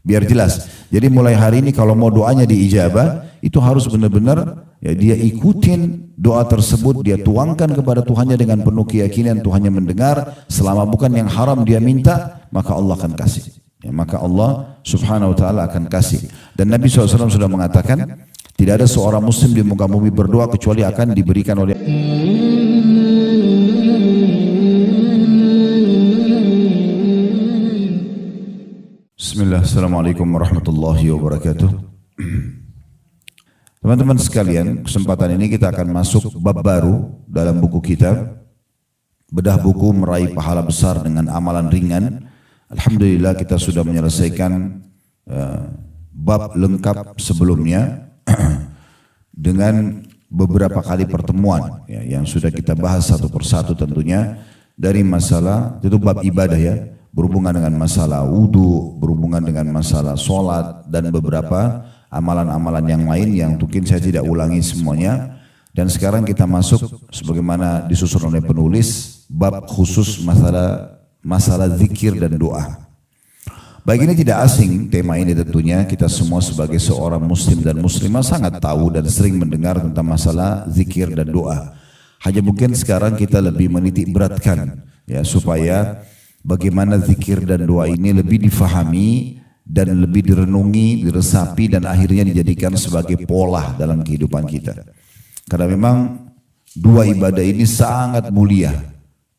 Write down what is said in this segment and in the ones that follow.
Biar jelas. Jadi mulai hari ini kalau mau doanya diijabah, itu harus benar-benar ya, dia ikutin doa tersebut, dia tuangkan kepada Tuhannya dengan penuh keyakinan Tuhannya mendengar. Selama bukan yang haram dia minta, maka Allah akan kasih. Ya, maka Allah subhanahu wa ta'ala akan kasih. Dan Nabi SAW sudah mengatakan, tidak ada seorang muslim di muka bumi berdoa kecuali akan diberikan oleh Bismillah, Assalamualaikum warahmatullahi wabarakatuh. Teman-teman sekalian, kesempatan ini kita akan masuk bab baru dalam buku kita, bedah buku meraih pahala besar dengan amalan ringan. Alhamdulillah kita sudah menyelesaikan bab lengkap sebelumnya dengan beberapa kali pertemuan ya, yang sudah kita bahas satu persatu tentunya, dari masalah itu bab ibadah ya, berhubungan dengan masalah wudu, berhubungan dengan masalah sholat, dan beberapa amalan-amalan yang lain yang mungkin saya tidak ulangi semuanya. Dan sekarang kita masuk sebagaimana disusun oleh penulis, bab khusus masalah zikir dan doa. Baik, ini tidak asing tema ini tentunya, kita semua sebagai seorang muslim dan muslimah sangat tahu dan sering mendengar tentang masalah zikir dan doa. Hanya mungkin sekarang kita lebih menitik beratkan ya, supaya bagaimana zikir dan doa ini lebih difahami dan lebih direnungi, diresapi, dan akhirnya dijadikan sebagai pola dalam kehidupan kita. Karena memang dua ibadah ini sangat mulia.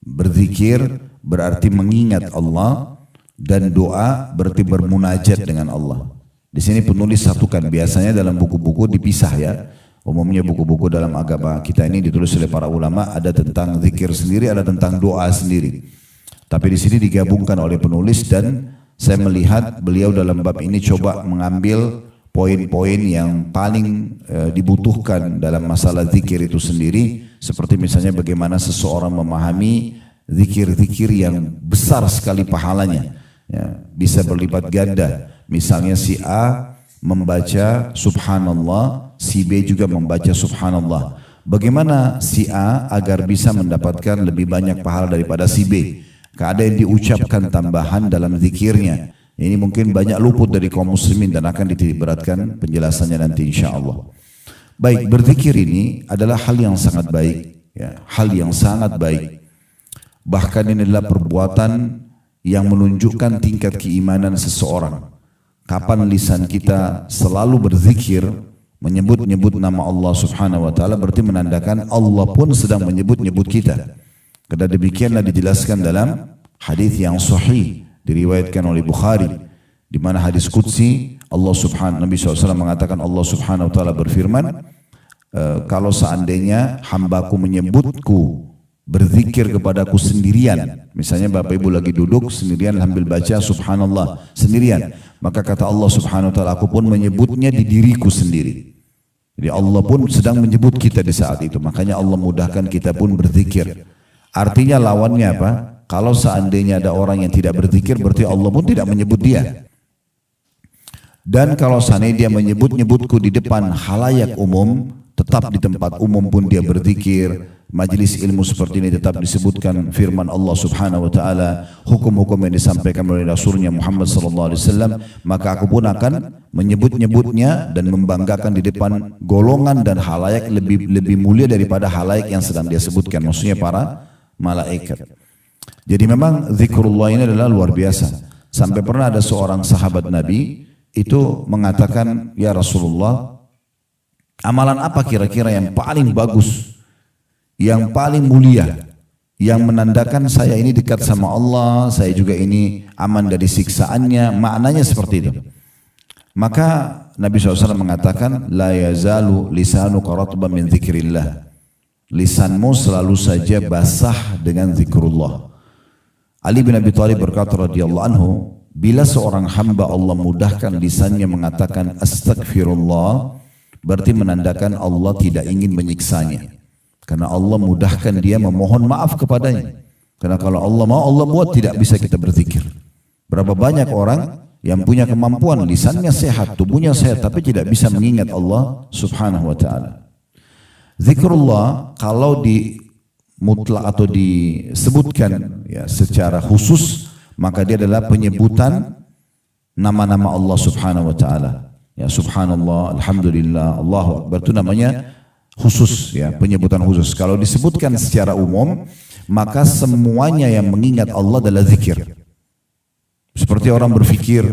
Berzikir berarti mengingat Allah, dan doa berarti bermunajat dengan Allah. Di sini penulis satukan, biasanya dalam buku-buku dipisah ya. Umumnya buku-buku dalam agama kita ini ditulis oleh para ulama, ada tentang zikir sendiri, ada tentang doa sendiri. Tapi di sini digabungkan oleh penulis, dan saya melihat beliau dalam bab ini coba mengambil poin-poin yang paling dibutuhkan dalam masalah zikir itu sendiri. Seperti misalnya bagaimana seseorang memahami zikir-zikir yang besar sekali pahalanya, ya, bisa berlipat ganda. Misalnya si A membaca subhanallah, si B juga membaca subhanallah. Bagaimana si A agar bisa mendapatkan lebih banyak pahala daripada si B? Ada yang diucapkan tambahan dalam zikirnya. Ini mungkin banyak luput dari kaum muslimin dan akan dititik beratkan penjelasannya nanti insya Allah. Baik, berzikir ini adalah hal yang sangat baik, ya, hal yang sangat baik. Bahkan ini adalah perbuatan yang menunjukkan tingkat keimanan seseorang. Kapan lisan kita selalu berzikir, menyebut-nyebut nama Allah subhanahu wa ta'ala, berarti menandakan Allah pun sedang menyebut-nyebut kita. Karena demikianlah dijelaskan dalam hadis yang sahih diriwayatkan oleh Bukhari, di mana hadis qudsi Nabi SAW mengatakan, Allah subhanahu wa ta'ala berfirman, kalau seandainya hambaku menyebutku, berzikir kepadaku sendirian, misalnya bapak ibu lagi duduk sendirian sambil baca subhanallah sendirian, maka kata Allah subhanahu wa ta'ala, aku pun menyebutnya di diriku sendiri. Jadi Allah pun sedang menyebut kita di saat itu, makanya Allah mudahkan kita pun berzikir. Artinya lawannya apa? Kalau seandainya ada orang yang tidak berzikir, berarti Allah pun tidak menyebut dia. Dan kalau seandainya dia menyebut-nyebutku di depan halayak umum, tetap di tempat umum pun dia berzikir, majelis ilmu seperti ini tetap disebutkan firman Allah subhanahu wa ta'ala, hukum-hukum yang disampaikan oleh Rasulnya Muhammad sallallahu alaihi wasallam, maka aku pun akan menyebut-nyebutnya dan membanggakan di depan golongan dan halayak lebih mulia daripada halayak yang sedang dia sebutkan, maksudnya para malaikat. Jadi memang zikrullah ini adalah luar biasa. Sampai pernah ada seorang sahabat Nabi itu mengatakan, ya Rasulullah, amalan apa kira-kira yang paling bagus, yang paling mulia, yang menandakan saya ini dekat sama Allah, saya juga ini aman dari siksaannya, maknanya seperti itu. Maka Nabi SAW mengatakan, la yazalu lisanuka ratban min zikrillah, lisanmu selalu saja basah dengan zikrullah. Ali bin Abi Thalib berkata radhiyallahu anhu, bila seorang hamba Allah mudahkan lisannya mengatakan astagfirullah, berarti menandakan Allah tidak ingin menyiksanya. Karena Allah mudahkan dia memohon maaf kepadanya. Karena kalau Allah mau, Allah buat tidak bisa kita berzikir. Berapa banyak orang yang punya kemampuan, lisannya sehat, tubuhnya sehat, tapi tidak bisa mengingat Allah subhanahu wa ta'ala. Zikrullah kalau di mutlak atau disebutkan ya secara khusus, maka dia adalah penyebutan nama-nama Allah Subhanahu wa taala. Ya, subhanallah, alhamdulillah, Allahu akbar, itu namanya khusus, ya, penyebutan khusus. Kalau disebutkan secara umum, maka semuanya yang mengingat Allah adalah zikir. Seperti orang berfikir,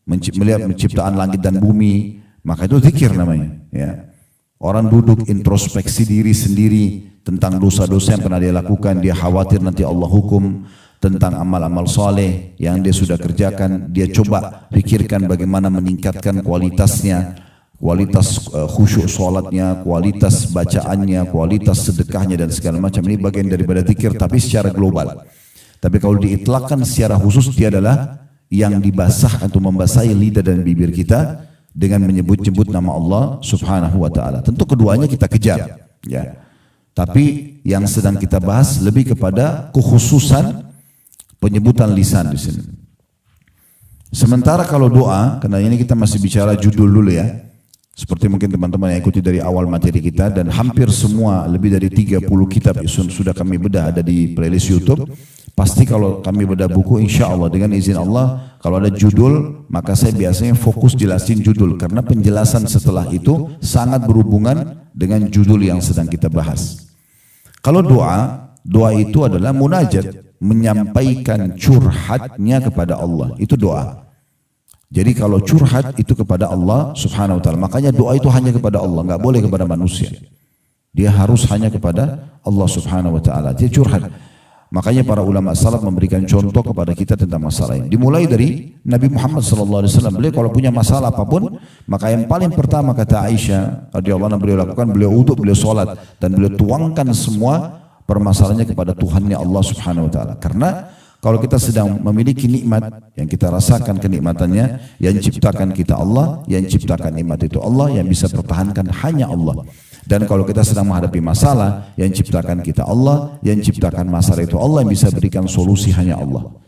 melihat penciptaan langit dan bumi, maka itu zikir namanya, ya. Orang duduk introspeksi diri sendiri tentang dosa-dosa yang pernah dia lakukan, dia khawatir nanti Allah hukum, tentang amal-amal soleh yang dia sudah kerjakan, dia coba pikirkan bagaimana meningkatkan kualitasnya, kualitas khusyuk sholatnya, kualitas bacaannya, kualitas sedekahnya dan segala macam. Ini bagian daripada zikir tapi secara global. Tapi kalau diitlakkan secara khusus, dia adalah yang dibasah atau membasahi lidah dan bibir kita dengan menyebut-nyebut nama Allah Subhanahu wa taala. Tentu keduanya kita kejar, ya. Tapi yang sedang kita bahas lebih kepada kekhususan penyebutan lisan di sini. Sementara kalau doa, karena ini kita masih bicara judul dulu ya. Seperti mungkin teman-teman yang ikuti dari awal materi kita, dan hampir semua lebih dari 30 kitab sudah kami bedah ada di playlist YouTube. Pasti kalau kami bedah buku, insya Allah dengan izin Allah, kalau ada judul, maka saya biasanya fokus jelasin judul, karena penjelasan setelah itu sangat berhubungan dengan judul yang sedang kita bahas. Kalau doa, doa itu adalah munajat, menyampaikan curhatnya kepada Allah, itu doa. Jadi kalau curhat itu kepada Allah Subhanahu wa taala, makanya doa itu hanya kepada Allah, enggak boleh kepada manusia. Dia harus hanya kepada Allah Subhanahu wa taala. Dia curhat. Makanya para ulama salaf memberikan contoh kepada kita tentang masalah ini. Dimulai dari Nabi Muhammad SAW. Beliau kalau punya masalah apapun, maka yang paling pertama kata Aisyah radhiyallahu anha beliau lakukan, beliau wudhu, beliau sholat, dan beliau tuangkan semua permasalahannya kepada Tuhannya Allah Subhanahu wa taala. Karena kalau kita sedang memiliki nikmat yang kita rasakan kenikmatannya, yang ciptakan kita Allah, yang ciptakan nikmat itu Allah, yang bisa pertahankan hanya Allah. Dan kalau kita sedang menghadapi masalah, yang ciptakan kita Allah, yang ciptakan masalah itu Allah, yang bisa berikan solusi hanya Allah.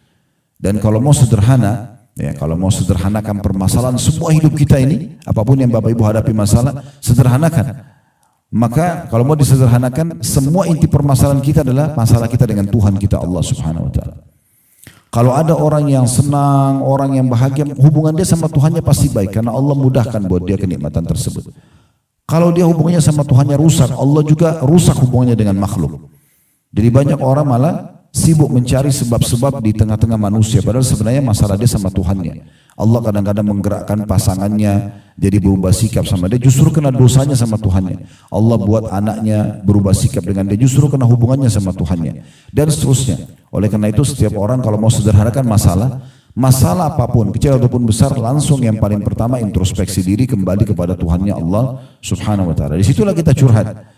Dan kalau mau sederhana, ya, kalau mau sederhanakan permasalahan semua hidup kita ini, apapun yang Bapak Ibu hadapi masalah, sederhanakan. Maka kalau mau disederhanakan, semua inti permasalahan kita adalah masalah kita dengan Tuhan kita Allah Subhanahu wa taala. Kalau ada orang yang senang, orang yang bahagia, hubungan dia sama Tuhannya pasti baik, karena Allah mudahkan buat dia kenikmatan tersebut. Kalau dia hubungannya sama Tuhannya rusak, Allah juga rusak hubungannya dengan makhluk. Jadi banyak orang malah sibuk mencari sebab-sebab di tengah-tengah manusia, padahal sebenarnya masalah dia sama Tuhannya. Allah kadang-kadang menggerakkan pasangannya jadi berubah sikap sama dia, justru kena dosanya sama Tuhannya. Allah buat anaknya berubah sikap dengan dia, justru kena hubungannya sama Tuhannya. Dan seterusnya. Oleh karena itu setiap orang kalau mau sederhanakan masalah apapun, kecil ataupun besar, langsung yang paling pertama introspeksi diri kembali kepada Tuhannya Allah Subhanahu wa taala. Disitulah kita curhat.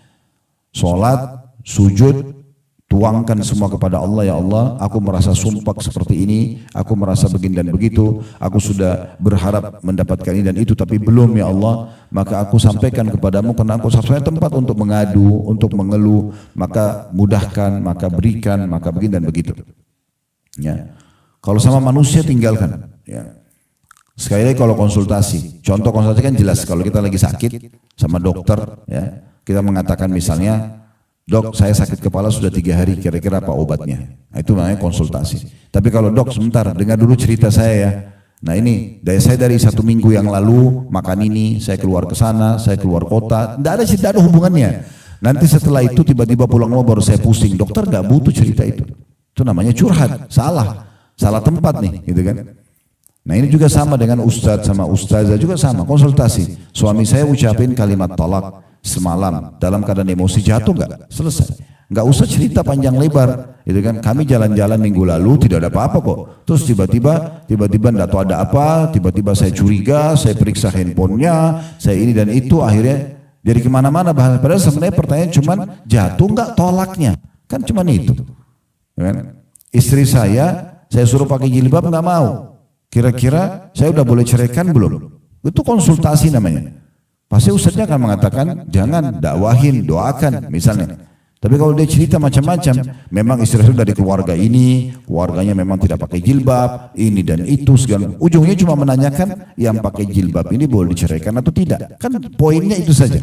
Salat, sujud, tuangkan semua kepada Allah. Ya Allah, aku merasa sumpah seperti ini, aku merasa begini dan begitu, aku sudah berharap mendapatkan ini dan itu tapi belum ya Allah, maka aku sampaikan kepadamu karena aku satu-satunya tempat untuk mengadu, untuk mengeluh, maka mudahkan, maka berikan, maka begini dan begitu. Ya. Kalau sama manusia tinggalkan. Ya. Sekali lagi kalau konsultasi, contoh konsultasi kan jelas. Kalau kita lagi sakit sama dokter, ya, kita mengatakan misalnya, dok saya sakit kepala sudah 3 hari, kira-kira apa obatnya? Nah, itu namanya konsultasi. Tapi kalau dok sebentar, dengar dulu cerita saya ya. Nah ini, saya dari 1 minggu yang lalu makan ini, saya keluar ke sana, saya keluar kota, tidak ada hubungannya. Nanti setelah itu tiba-tiba pulang rumah baru saya pusing. Dokter nggak butuh cerita itu. Itu namanya curhat, salah tempat nih, gitu kan? Nah ini juga sama dengan ustadz sama ustazah juga sama, konsultasi. Suami saya ucapin kalimat talak semalam dalam keadaan emosi, jatuh nggak? Selesai. Nggak usah cerita panjang lebar, gitu kan? Kami jalan-jalan minggu lalu tidak ada apa-apa kok. Terus tiba-tiba nggak tahu ada apa, tiba-tiba saya curiga, saya periksa handphonenya, saya ini dan itu, akhirnya jadi kemana-mana bahas. Padahal sebenarnya pertanyaan cuman jatuh nggak tolaknya, kan cuman itu. Kan? Istri saya suruh pakai jilbab nggak mau. Kira-kira saya udah boleh ceraikan belum? Itu konsultasi namanya. Pasti ustadznya akan mengatakan jangan, dakwahin, doakan misalnya. Tapi kalau dia cerita macam-macam, memang istri saya dari keluarga ini, keluarganya memang tidak pakai jilbab, ini dan itu segala. Ujungnya cuma menanyakan yang pakai jilbab ini boleh diceraikan atau tidak. Kan poinnya itu saja.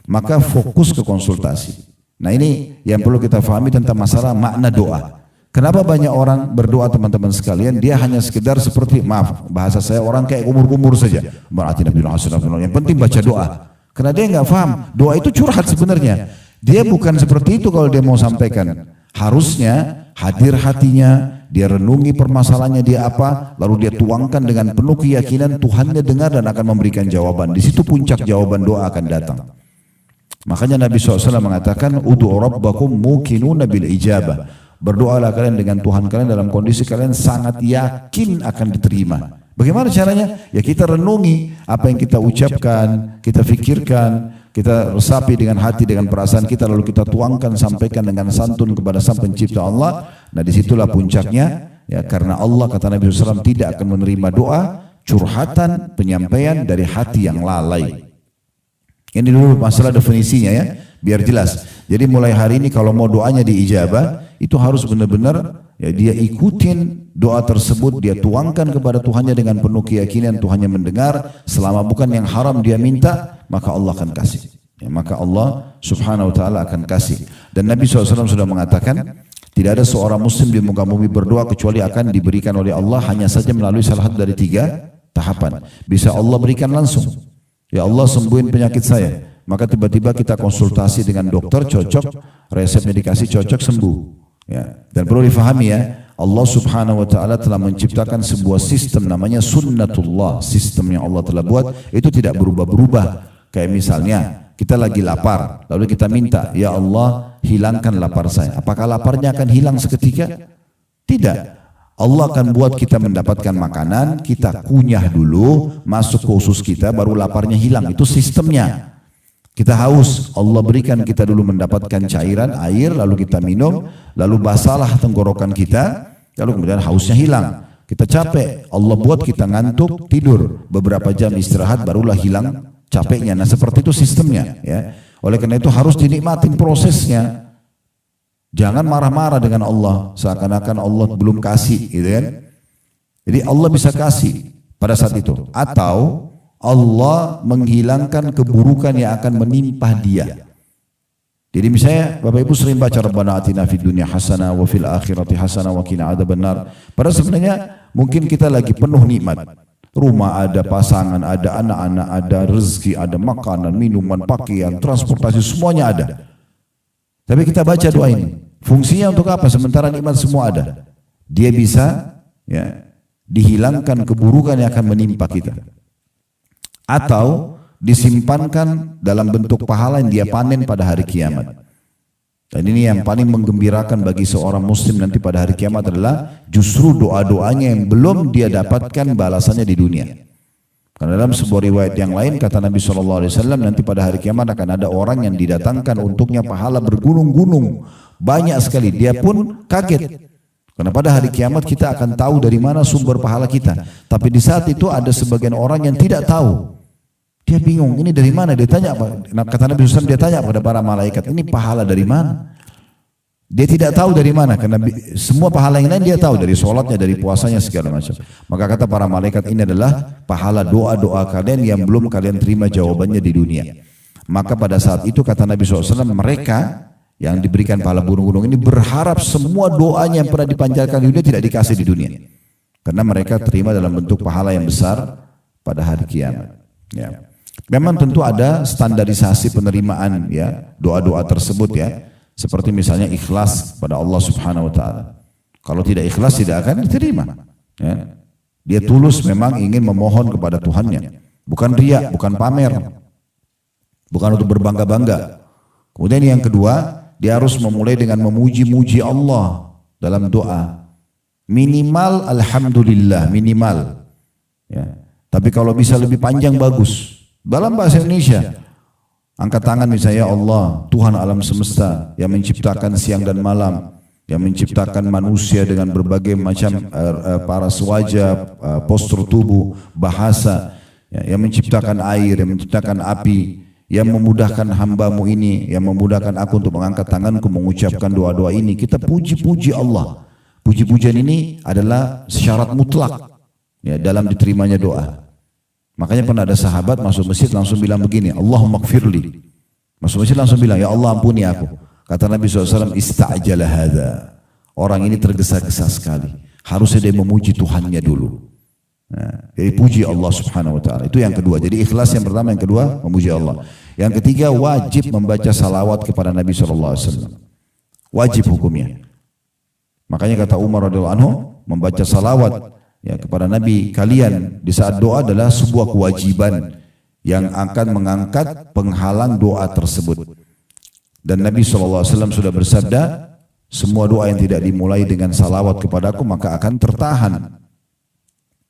Maka fokus ke konsultasi. Nah ini yang perlu kita pahami tentang masalah makna doa. Kenapa banyak orang berdoa teman-teman sekalian, dia hanya sekedar seperti, maaf bahasa saya, orang kayak kumur-kumur saja. Yang penting baca doa. Karena dia nggak paham, doa itu curhat sebenarnya. Dia bukan seperti itu kalau dia mau sampaikan. Harusnya hadir hatinya, dia renungi permasalahannya dia apa, lalu dia tuangkan dengan penuh keyakinan Tuhannya dengar dan akan memberikan jawaban. Di situ puncak jawaban doa akan datang. Makanya Nabi SAW mengatakan, Udu'u rabbakum mukinuna bil ijabah. Berdoalah kalian dengan Tuhan kalian dalam kondisi kalian sangat yakin akan diterima. Bagaimana caranya? Ya kita renungi apa yang kita ucapkan, kita fikirkan, kita resapi dengan hati, dengan perasaan kita, lalu kita tuangkan, sampaikan dengan santun kepada Sang Pencipta Allah. Nah disitulah puncaknya, ya karena Allah kata Nabi SAW tidak akan menerima doa, curhatan, penyampaian dari hati yang lalai. Ini dulu masalah definisinya ya, biar jelas. Jadi mulai hari ini kalau mau doanya diijabah, itu harus benar-benar ya dia ikutin doa tersebut, dia tuangkan kepada Tuhannya dengan penuh keyakinan Tuhannya mendengar, selama bukan yang haram dia minta, maka Allah akan kasih. Ya, maka Allah Subhanahu wa taala akan kasih. Dan Nabi SAW sudah mengatakan, tidak ada seorang muslim di muka bumi berdoa kecuali akan diberikan oleh Allah hanya saja melalui salah satu dari 3 tahapan. Bisa Allah berikan langsung. Ya Allah sembuhin penyakit saya. Maka tiba-tiba kita konsultasi dengan dokter, cocok, resepnya dikasih, cocok, sembuh. Ya. Dan perlu difahami ya, Allah Subhanahu wa taala telah menciptakan sebuah sistem namanya sunnatullah, sistem yang Allah telah buat itu tidak berubah-berubah. Kayak misalnya kita lagi lapar, lalu kita minta, ya Allah hilangkan lapar saya. Apakah laparnya akan hilang seketika? Tidak. Allah akan buat kita mendapatkan makanan, kita kunyah dulu, masuk ke usus kita, baru laparnya hilang. Itu sistemnya. Kita haus, Allah berikan kita dulu mendapatkan cairan, air, lalu kita minum, lalu basalah tenggorokan kita, lalu kemudian hausnya hilang. Kita capek, Allah buat kita ngantuk, tidur, beberapa jam istirahat, barulah hilang capeknya. Nah seperti itu sistemnya. Ya. Oleh karena itu harus dinikmatin prosesnya. Jangan marah-marah dengan Allah, seakan-akan Allah belum kasih, gitu kan? Jadi Allah bisa kasih pada saat itu, atau Allah menghilangkan keburukan yang akan menimpa dia. Jadi misalnya Bapak Ibu sering baca Rabbana atina fid dunya hasanah wa fil akhirati hasanah wa qina adzabannar. Padahal sebenarnya mungkin kita lagi penuh nikmat. Rumah ada, pasangan ada, anak-anak ada, rezeki ada, makanan, minuman, pakaian, transportasi semuanya ada. Tapi kita baca doa ini. Fungsinya untuk apa? Sementara nikmat semua ada. Dia bisa ya dihilangkan keburukan yang akan menimpa kita. Atau disimpankan dalam bentuk pahala yang dia panen pada hari kiamat. Dan ini yang paling menggembirakan bagi seorang muslim nanti pada hari kiamat adalah justru doa-doanya yang belum dia dapatkan balasannya di dunia. Karena dalam sebuah riwayat yang lain kata Nabi SAW, nanti pada hari kiamat akan ada orang yang didatangkan untuknya pahala bergunung-gunung, banyak sekali. Dia pun kaget. Karena pada hari kiamat kita akan tahu dari mana sumber pahala kita. Tapi di saat itu ada sebagian orang yang tidak tahu. Dia bingung, ini dari mana? Dia tanya apa? Kata Nabi SAW, dia tanya kepada para malaikat, ini pahala dari mana? Dia tidak tahu dari mana, karena semua pahala yang lain dia tahu, dari sholatnya, dari puasanya, segala macam. Maka kata para malaikat, ini adalah pahala doa-doa kalian yang belum kalian terima jawabannya di dunia. Maka pada saat itu kata Nabi SAW, mereka yang diberikan pahala gunung-gunung ini berharap semua doanya yang pernah dipanjatkan di dunia tidak dikasih di dunia. Karena mereka terima dalam bentuk pahala yang besar pada hari kiamat. Ya. Memang tentu ada standarisasi penerimaan ya doa-doa tersebut ya, seperti misalnya ikhlas pada Allah Subhanahu wa taala. Kalau tidak ikhlas tidak akan diterima. Ya. Dia tulus memang ingin memohon kepada Tuhannya, bukan riya, bukan pamer, bukan untuk berbangga-bangga. Kemudian yang kedua, dia harus memulai dengan memuji-muji Allah dalam doa. Minimal alhamdulillah, minimal. Ya. Tapi kalau bisa lebih panjang bagus. Dalam bahasa Indonesia, angkat tangan misalnya, ya Allah, Tuhan alam semesta yang menciptakan siang dan malam, yang menciptakan manusia dengan berbagai macam paras wajah, postur tubuh, bahasa, ya, yang menciptakan air, yang menciptakan api, yang memudahkan hambamu ini, yang memudahkan aku untuk mengangkat tanganku mengucapkan doa-doa ini. Kita puji-puji Allah. Puji-pujian ini adalah syarat mutlak ya, dalam diterimanya doa. Makanya pernah ada sahabat masuk masjid langsung bilang begini, Allahumma gfirli. Masuk masjid langsung bilang, ya Allah ampuni aku. Kata Nabi SAW, ista'jala hadha. orang ini tergesa-gesa sekali. Harusnya dia memuji Tuhannya dulu. Nah, jadi puji Allah Subhanahu wa taala. Itu yang kedua. Jadi ikhlas yang pertama, yang kedua memuji Allah. Yang ketiga wajib membaca salawat kepada Nabi sallallahu alaihi wasallam. Wajib hukumnya. Makanya kata Umar radhiyallahu anhu, membaca salawat ya kepada Nabi kalian di saat doa adalah sebuah kewajiban yang akan mengangkat penghalang doa tersebut. Dan Nabi SAW sudah bersabda, semua doa yang tidak dimulai dengan salawat kepadaku maka akan tertahan,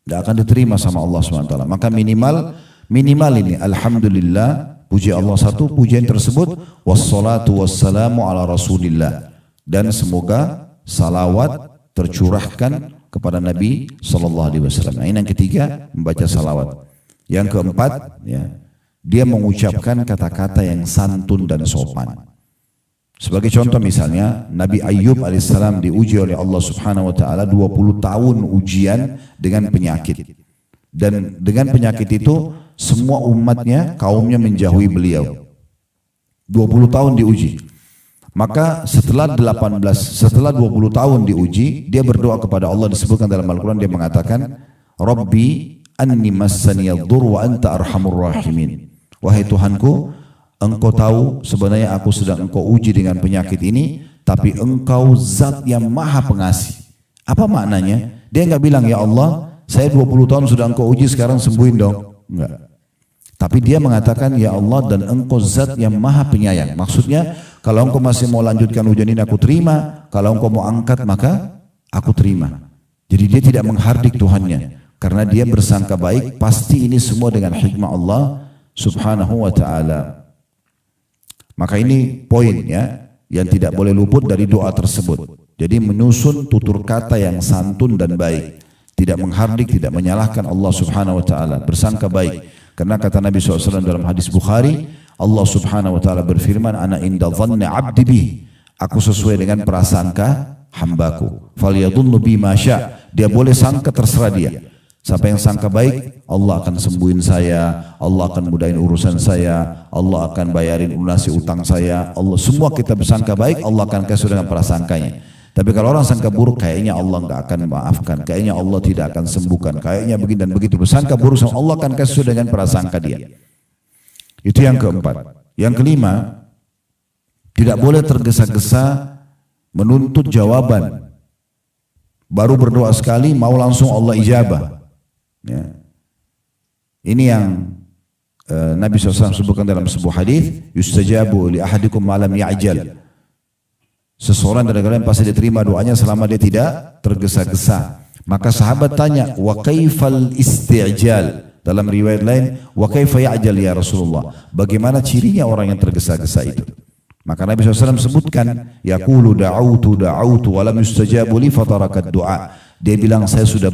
tidak akan diterima sama Allah SWT. Maka minimal ini alhamdulillah, puji Allah satu, pujian tersebut wassalatu wassalamu ala rasulillah, dan semoga salawat tercurahkan kepada Nabi SAW. Nah, ini yang ketiga, membaca salawat. Yang keempat, ya, dia mengucapkan kata-kata yang santun dan sopan. Sebagai contoh misalnya, Nabi Ayyub alaihissalam diuji oleh Allah Subhanahu wa taala 20 tahun ujian dengan penyakit. Dan dengan penyakit itu semua umatnya, kaumnya menjauhi beliau. 20 tahun diuji. Maka setelah 20 tahun diuji, dia berdoa kepada Allah, disebutkan dalam Al-Quran, dia mengatakan, Rabbi anni massaniyadh-dhurru wa anta arhamur rahimin. Wahai Tuhanku, Engkau tahu sebenarnya aku sedang Engkau uji dengan penyakit ini, tapi Engkau zat yang maha pengasih. Apa maknanya? Dia enggak bilang, ya Allah, saya 20 tahun sudah Engkau uji, sekarang sembuhin dong. Enggak. Tapi dia mengatakan, ya Allah, dan Engkau zat yang maha penyayang. Maksudnya, kalau Engkau masih mau lanjutkan ujian ini aku terima, kalau Engkau mau angkat maka aku terima. Jadi dia tidak menghardik Tuhannya, karena dia bersangka baik, pasti ini semua dengan hikmah Allah Subhanahu wa taala. Maka ini poin ya, yang tidak boleh luput dari doa tersebut. Jadi menyusun tutur kata yang santun dan baik, tidak menghardik, tidak menyalahkan Allah Subhanahu wa taala, bersangka baik. Karena kata Nabi SAW dalam hadis Bukhari, Allah Subhanahu wa taala berfirman, ana inda dhanni 'abdi bi, aku sesuai dengan prasangka hambaku. Falyadhunnu bi ma sya, dia boleh sangka terserah dia. Siapa yang sangka baik, Allah akan sembuhin saya, Allah akan mudahin urusan saya, Allah akan bayarin lunasi utang saya. Allah, semua kita bersangka baik, Allah akan kasih dengan prasangkanya. Tapi kalau orang sangka buruk, kayaknya Allah enggak akan maafkan, kayaknya Allah tidak akan sembuhkan, kayaknya begini dan begitu. Bersangka buruk sama Allah akan kasih dengan prasangka dia. Itu yang keempat. Yang kelima, tidak boleh tergesa-gesa menuntut jawaban. Baru berdoa sekali, mau langsung Allah ijabah. Ya. Ini yang Nabi SAW sebutkan dalam sebuah hadis, yustajabu li ahadikum malam ya'jal. Seseorang dari kalian pasti diterima doanya selama dia tidak tergesa-gesa. Maka sahabat tanya, wa kaifal isti'jal? Dalam riwayat lain, wa kaifa ya'jal ya Rasulullah? Bagaimana cirinya orang yang tergesa-gesa itu? Maka Nabi SAW sebutkan, yaqulu da'autu wa lam yustajabu li fatarakat du'a. Dia bilang, saya sudah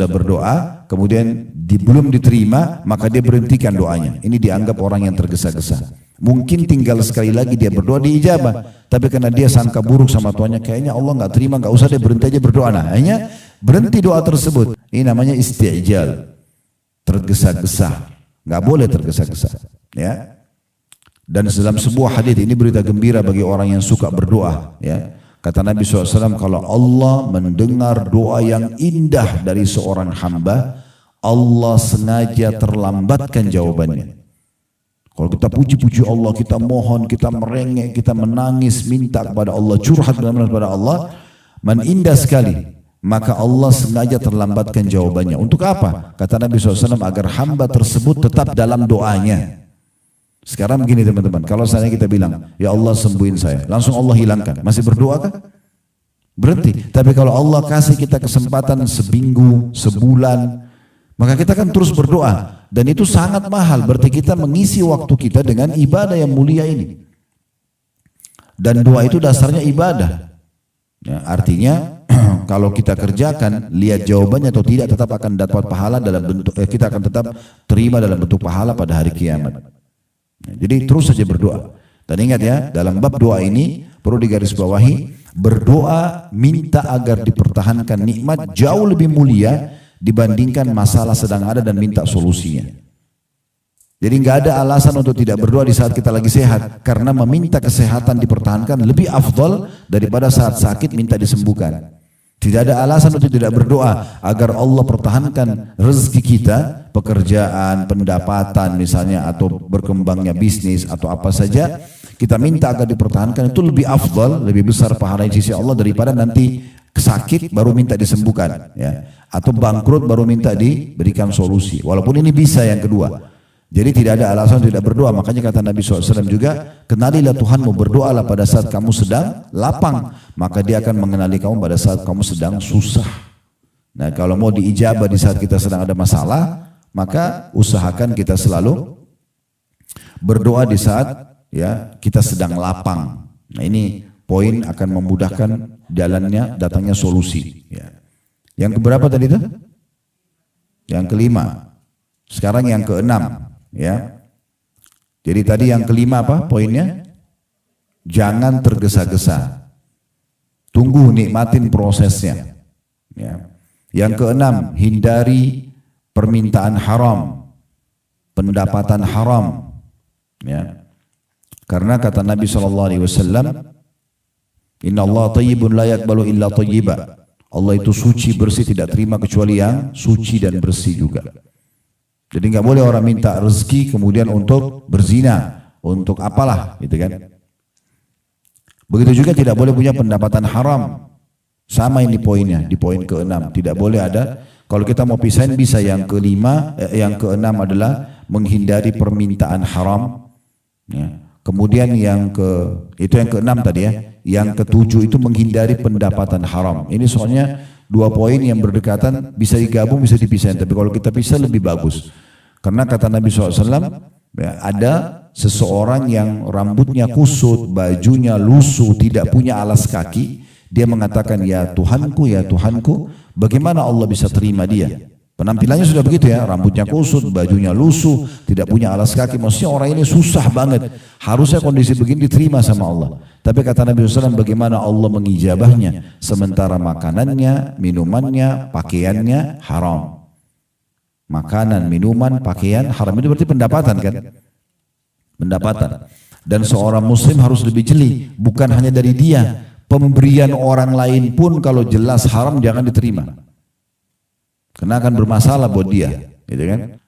berdoa, kemudian belum diterima, maka dia berhentikan doanya. Ini dianggap orang yang tergesa-gesa. Mungkin tinggal sekali lagi dia berdoa diijabah, tapi karena dia sangka buruk sama Tuhannya, kayaknya Allah nggak terima, nggak usah, dia berhenti aja berdoa. Nah, hanya berhenti doa tersebut. Ini namanya isti'jal, tergesa-gesa. Nggak boleh tergesa-gesa. Ya. Dan dalam sebuah hadis ini berita gembira bagi orang yang suka berdoa. Ya. Kata Nabi SAW, kalau Allah mendengar doa yang indah dari seorang hamba, Allah sengaja terlambatkan jawabannya. Kalau kita puji-puji Allah, kita mohon, kita merengek, kita menangis, minta kepada Allah, curhat benar-benar kepada Allah, indah sekali. Maka Allah sengaja terlambatkan jawabannya. Untuk apa? Kata Nabi SAW, agar hamba tersebut tetap dalam doanya. Sekarang begini teman-teman, kalau misalnya kita bilang, ya Allah sembuhin saya, langsung Allah hilangkan, masih berdoa kan? Berhenti. Tapi kalau Allah kasih kita kesempatan seminggu, sebulan, maka kita kan terus berdoa. Dan itu sangat mahal, berarti kita mengisi waktu kita dengan ibadah yang mulia ini. Dan doa itu dasarnya ibadah. Ya, artinya kalau kita kerjakan, lihat jawabannya atau tidak, tetap akan dapat pahala dalam bentuk, kita akan tetap terima dalam bentuk pahala pada hari kiamat. Jadi terus saja berdoa. Dan ingat ya, dalam bab doa ini perlu digarisbawahi, berdoa minta agar dipertahankan nikmat jauh lebih mulia dibandingkan masalah sedang ada dan minta solusinya. Jadi nggak ada alasan untuk tidak berdoa di saat kita lagi sehat, karena meminta kesehatan dipertahankan lebih afdal daripada saat sakit minta disembuhkan. Tidak ada alasan untuk tidak berdoa agar Allah pertahankan rezeki kita, pekerjaan, pendapatan misalnya, atau berkembangnya bisnis atau apa saja. Kita minta agar dipertahankan, itu lebih afdal, lebih besar pahala di sisi Allah daripada nanti sakit baru minta disembuhkan, ya, atau bangkrut baru minta diberikan solusi. Walaupun ini bisa yang kedua. Jadi tidak ada alasan tidak berdoa. Makanya kata Nabi SAW juga, kenalilah Tuhanmu, berdoalah pada saat kamu sedang lapang, maka dia akan mengenali kamu pada saat kamu sedang susah. Nah, kalau mau diijabah di saat kita sedang ada masalah, maka usahakan kita selalu berdoa di saat ya kita sedang lapang. Nah, ini poin akan memudahkan jalannya datangnya solusi. Ya. Yang keberapa tadi itu? Yang kelima. Sekarang yang keenam. Ya, jadi tadi yang kelima apa poinnya? Jangan tergesa-gesa, tunggu nikmatin prosesnya. Ya. Yang keenam, hindari permintaan haram, pendapatan haram. Ya. Karena kata Nabi SAW, Inna Allah tayyibun la yakbalu illa tayyiba. Allah itu suci, bersih, tidak terima kecuali yang suci dan bersih juga. Jadi nggak boleh orang minta rezeki kemudian untuk berzina, untuk apalah, gitu kan? Begitu juga tidak boleh punya pendapatan haram. Sama ini poinnya, di poin keenam. Tidak boleh ada. Kalau kita mau pisahin bisa yang kelima, yang keenam adalah menghindari permintaan haram. Ya. Kemudian itu yang keenam tadi ya. Yang ketujuh itu menghindari pendapatan haram. Ini soalnya dua poin yang berdekatan, bisa digabung, bisa dipisahin. Tapi kalau kita pisah lebih bagus. Karena kata Nabi SAW, ya, ada seseorang yang rambutnya kusut, bajunya lusuh, tidak punya alas kaki. Dia mengatakan, ya Tuhanku, bagaimana Allah bisa terima dia? Penampilannya sudah begitu ya, rambutnya kusut, bajunya lusuh, tidak punya alas kaki. Maksudnya orang ini susah banget. Harusnya kondisi begini diterima sama Allah. Tapi kata Nabi SAW, bagaimana Allah mengijabahnya? Sementara makanannya, minumannya, pakaiannya haram. Makanan, minuman, pakaian haram, itu berarti pendapatan kan? Pendapatan. Dan seorang muslim harus lebih jeli, bukan hanya dari dia. Pemberian orang lain pun kalau jelas haram jangan diterima. Karena akan bermasalah buat dia, gitu kan?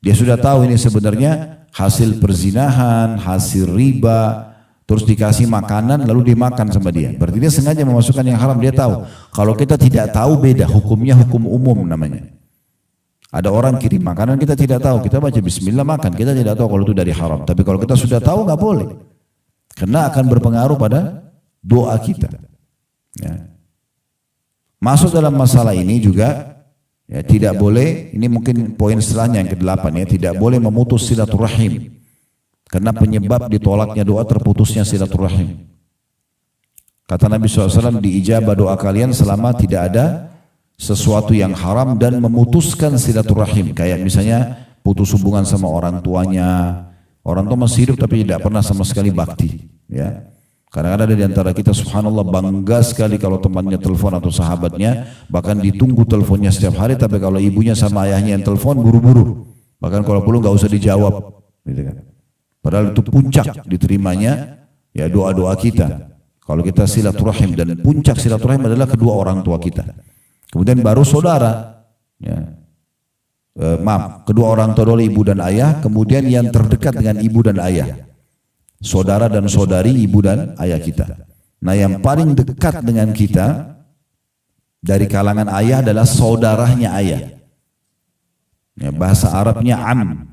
Dia sudah tahu ini sebenarnya hasil perzinahan, hasil riba, terus dikasih makanan lalu dimakan sama dia. Berarti dia sengaja memasukkan yang haram, dia tahu. Kalau kita tidak tahu beda, hukumnya hukum umum namanya. Ada orang kirim makanan kita tidak tahu, kita baca bismillah makan, kita tidak tahu kalau itu dari haram. Tapi kalau kita sudah tahu nggak boleh, karena akan berpengaruh pada doa kita. Ya. Masuk dalam masalah ini juga, ya, tidak boleh, ini mungkin poin setelahnya yang ke-8 ya, tidak boleh memutus silaturahim. Karena penyebab ditolaknya doa terputusnya silaturahim. Kata Nabi SAW, diijabah doa kalian selama tidak ada sesuatu yang haram dan memutuskan silaturahim. Kayak misalnya putus hubungan sama orang tuanya. Orang tua masih hidup tapi tidak pernah sama sekali bakti. Ya. Kadang-kadang ada di antara kita subhanallah bangga sekali kalau temannya telepon atau sahabatnya, bahkan ditunggu teleponnya setiap hari, tapi kalau ibunya sama ayahnya yang telepon buru-buru. Bahkan kalau perlu nggak usah dijawab. Gitu kan. Padahal itu puncak diterimanya ya doa-doa kita. Kalau kita silaturahim, dan puncak silaturahim adalah kedua orang tua kita. Kemudian baru saudara, ya. Kedua orang tua dulu ibu dan ayah, kemudian yang terdekat dengan ibu dan ayah, saudara dan saudari ibu dan ayah kita. Nah yang paling dekat dengan kita dari kalangan ayah adalah saudaranya ayah. Ya, bahasa Arabnya am.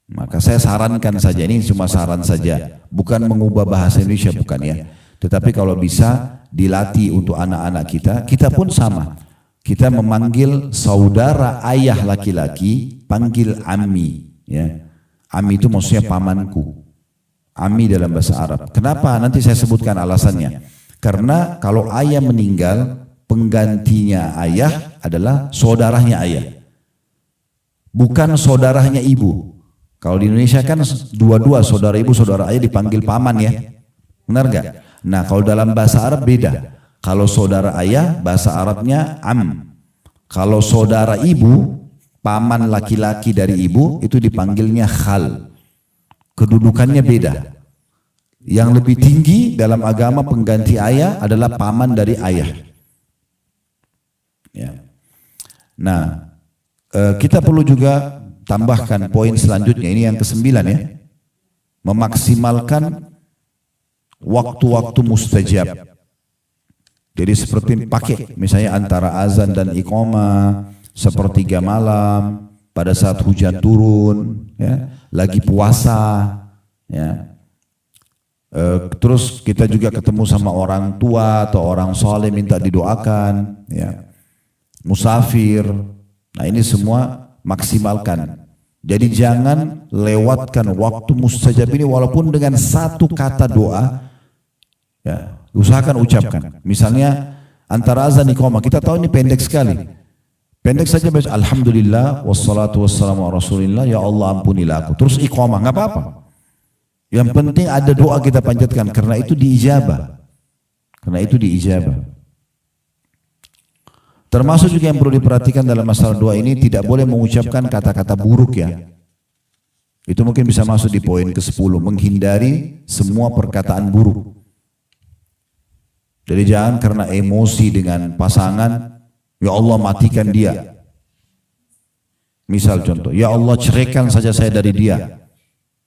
Maka saya sarankan saja, ini cuma saran saja, bukan mengubah bahasa Indonesia, bukan ya. Tetapi kalau bisa dilatih untuk anak-anak kita, kita pun sama. Kita memanggil saudara ayah laki-laki, panggil ammi. Ya. Ammi itu maksudnya pamanku. Ammi dalam bahasa Arab. Kenapa? Nanti saya sebutkan alasannya. Karena kalau ayah meninggal, penggantinya ayah adalah saudaranya ayah. Bukan saudaranya ibu. Kalau di Indonesia kan dua-dua saudara ibu, saudara ayah dipanggil paman ya. Benar gak? Nah kalau dalam bahasa Arab beda. Kalau saudara ayah bahasa Arabnya am. Kalau saudara ibu paman laki-laki dari ibu itu dipanggilnya khal. Kedudukannya beda. Yang lebih tinggi dalam agama pengganti ayah adalah paman dari ayah. Ya. Nah, kita perlu juga tambahkan poin selanjutnya, ini yang ke-9 ya. Memaksimalkan waktu-waktu mustajab. Jadi seperti pakai misalnya antara azan dan iqamah, sepertiga malam, pada saat hujan turun, ya, lagi puasa, ya. Terus kita juga ketemu sama orang tua atau orang soleh minta didoakan, ya. Musafir. Nah ini semua maksimalkan. Jadi jangan lewatkan waktu mustajab ini walaupun dengan satu kata doa, ya, usahakan ucapkan. Misalnya antara azan iqamah, kita tahu ini pendek sekali. Pendek saja baca alhamdulillah wassalatu wassalamu ala rasulillah, ya Allah ampunilah aku. Terus iqamah, enggak apa-apa. Yang penting ada doa kita panjatkan karena itu diijabah. Karena itu diijabah. Termasuk juga yang perlu diperhatikan dalam masalah doa ini, tidak boleh mengucapkan kata-kata buruk ya. Itu mungkin bisa masuk di poin ke-10, menghindari semua perkataan buruk. Jadi jangan karena emosi dengan pasangan, ya Allah matikan dia. Misal contoh, ya Allah ceraikan saja saya dari dia.